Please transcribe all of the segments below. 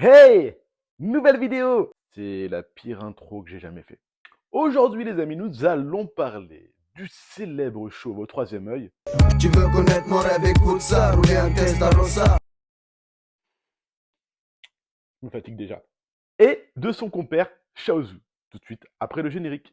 Hey! Nouvelle vidéo! C'est la pire intro que j'ai jamais fait. Aujourd'hui les amis, nous allons parler du célèbre chauve au troisième œil. Tu veux connaître mon rêve, écoute ça, rouler un Testarossa. Je me fatigue déjà. Et de son compère, Shaozu. Tout de suite après le générique.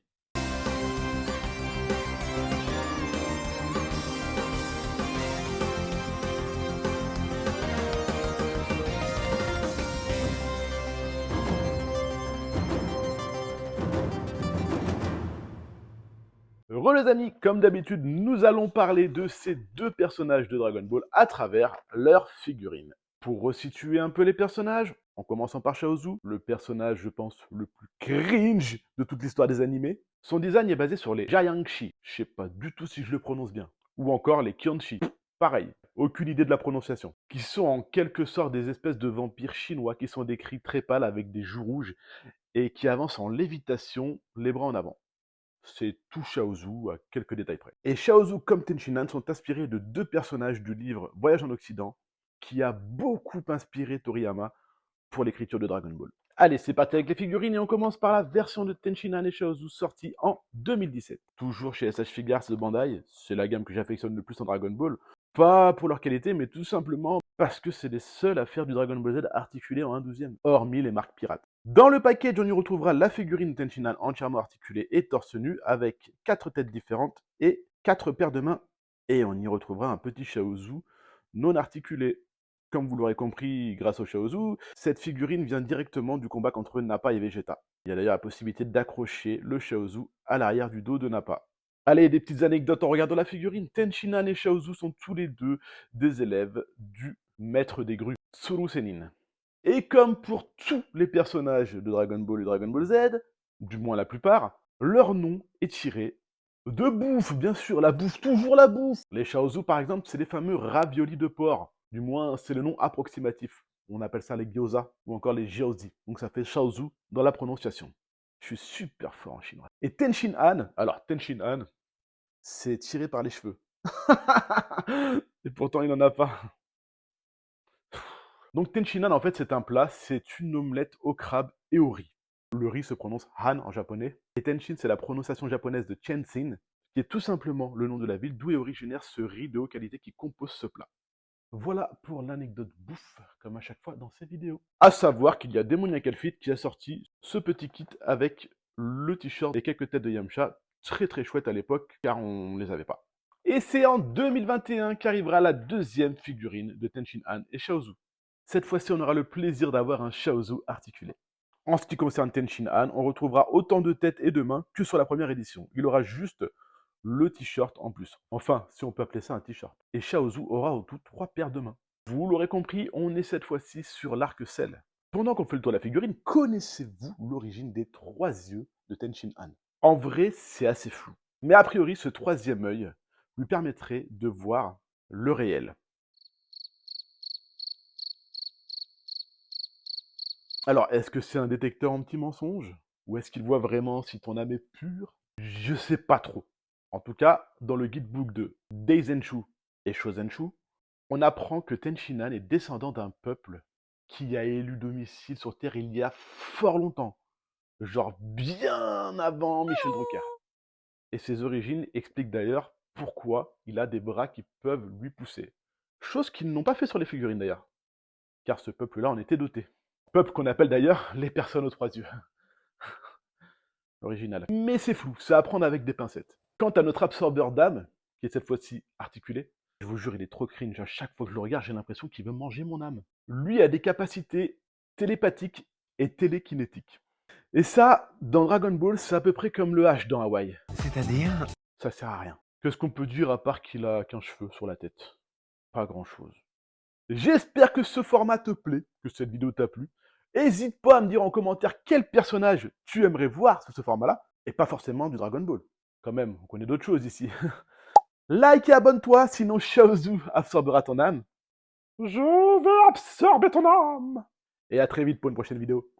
Heureux les amis, comme d'habitude, nous allons parler de ces deux personnages de Dragon Ball à travers leurs figurines. Pour resituer un peu les personnages, en commençant par Shaozu, le personnage, je pense, le plus cringe de toute l'histoire des animés. Son design est basé sur les Jiangshi, je sais pas du tout si je le prononce bien, ou encore les Qianchi, pareil, aucune idée de la prononciation, qui sont en quelque sorte des espèces de vampires chinois qui sont décrits très pâles avec des joues rouges et qui avancent en lévitation, les bras en avant. C'est tout Shaozu à quelques détails près. Et Shaozu comme Tenshinhan sont inspirés de deux personnages du livre Voyage en Occident, qui a beaucoup inspiré Toriyama pour l'écriture de Dragon Ball. Allez, c'est parti avec les figurines et on commence par la version de Tenshinhan et Shaozu sortie en 2017. Toujours chez SH Figures de Bandai, c'est la gamme que j'affectionne le plus en Dragon Ball. Pas pour leur qualité, mais tout simplement parce que c'est les seuls à faire du Dragon Ball Z articulé en 1/12, hormis les marques pirates. Dans le package, on y retrouvera la figurine Tenshinhan entièrement articulée et torse nu, avec 4 têtes différentes et 4 paires de mains. Et on y retrouvera un petit Shaozu non articulé. Comme vous l'aurez compris grâce au Shaozu, cette figurine vient directement du combat contre Nappa et Vegeta. Il y a d'ailleurs la possibilité d'accrocher le Shaozu à l'arrière du dos de Nappa. Allez, des petites anecdotes en regardant la figurine. Tenshinhan et Shaozu sont tous les deux des élèves du maître des grues, Tsuru Senin. Et comme pour tous les personnages de Dragon Ball et Dragon Ball Z, du moins la plupart, leur nom est tiré de bouffe, bien sûr, la bouffe, toujours la bouffe. Les Shaozu, par exemple, c'est les fameux raviolis de porc. Du moins, c'est le nom approximatif. On appelle ça les gyoza ou encore les jiaozi. Donc ça fait Shaozu dans la prononciation. Je suis super fort en chinois. Et Tenshinhan, alors Tenshinhan, c'est tiré par les cheveux. Et pourtant, il n'en a pas. Donc Tenshinhan, en fait, c'est un plat, c'est une omelette au crabe et au riz. Le riz se prononce Han en japonais, et Tenshin, c'est la prononciation japonaise de Chensin, qui est tout simplement le nom de la ville d'où est originaire ce riz de haute qualité qui compose ce plat. Voilà pour l'anecdote bouffe, comme à chaque fois dans ces vidéos. À savoir qu'il y a Demoniacal Fit qui a sorti ce petit kit avec le t-shirt et quelques têtes de Yamcha, très très chouette à l'époque, car on les avait pas. Et c'est en 2021 qu'arrivera la deuxième figurine de Tenshinhan et Shaozu. Cette fois-ci, on aura le plaisir d'avoir un Shaozu articulé. En ce qui concerne Tenshinhan, on retrouvera autant de têtes et de mains que sur la première édition. Il aura juste le t-shirt en plus. Enfin, si on peut appeler ça un t-shirt. Et Shaozu aura au tout 3 paires de mains. Vous l'aurez compris, on est cette fois-ci sur l'arc Cell. Pendant qu'on fait le tour de la figurine, connaissez-vous l'origine des 3 yeux de Tenshinhan? En vrai, c'est assez flou. Mais a priori, ce troisième œil lui permettrait de voir le réel. Alors, est-ce que c'est un détecteur en petits mensonges? Ou est-ce qu'il voit vraiment si ton âme est pure? Je sais pas trop. En tout cas, dans le guidebook de Deizenshu et Shozenshu, on apprend que Tenshinhan est descendant d'un peuple qui a élu domicile sur Terre il y a fort longtemps. Genre bien avant Michel Drucker. Et ses origines expliquent d'ailleurs pourquoi il a des bras qui peuvent lui pousser. Chose qu'ils n'ont pas fait sur les figurines d'ailleurs. Car ce peuple-là en était doté. Peuple qu'on appelle d'ailleurs les personnes aux 3 yeux. Original. Mais c'est flou, c'est à prendre avec des pincettes. Quant à notre absorbeur d'âme, qui est cette fois-ci articulé, je vous jure, il est trop cringe. À chaque fois que je le regarde, j'ai l'impression qu'il veut manger mon âme. Lui a des capacités télépathiques et télékinétiques. Et ça, dans Dragon Ball, c'est à peu près comme le H dans Hawaï. C'est-à-dire? Ça sert à rien. Qu'est-ce qu'on peut dire à part qu'il a qu'un cheveu sur la tête? Pas grand-chose. J'espère que ce format te plaît, que cette vidéo t'a plu. N'hésite pas à me dire en commentaire quel personnage tu aimerais voir sous ce format-là, et pas forcément du Dragon Ball. Quand même, on connaît d'autres choses ici. Like et abonne-toi, sinon Shaozu absorbera ton âme. Je vais absorber ton âme. Et à très vite pour une prochaine vidéo.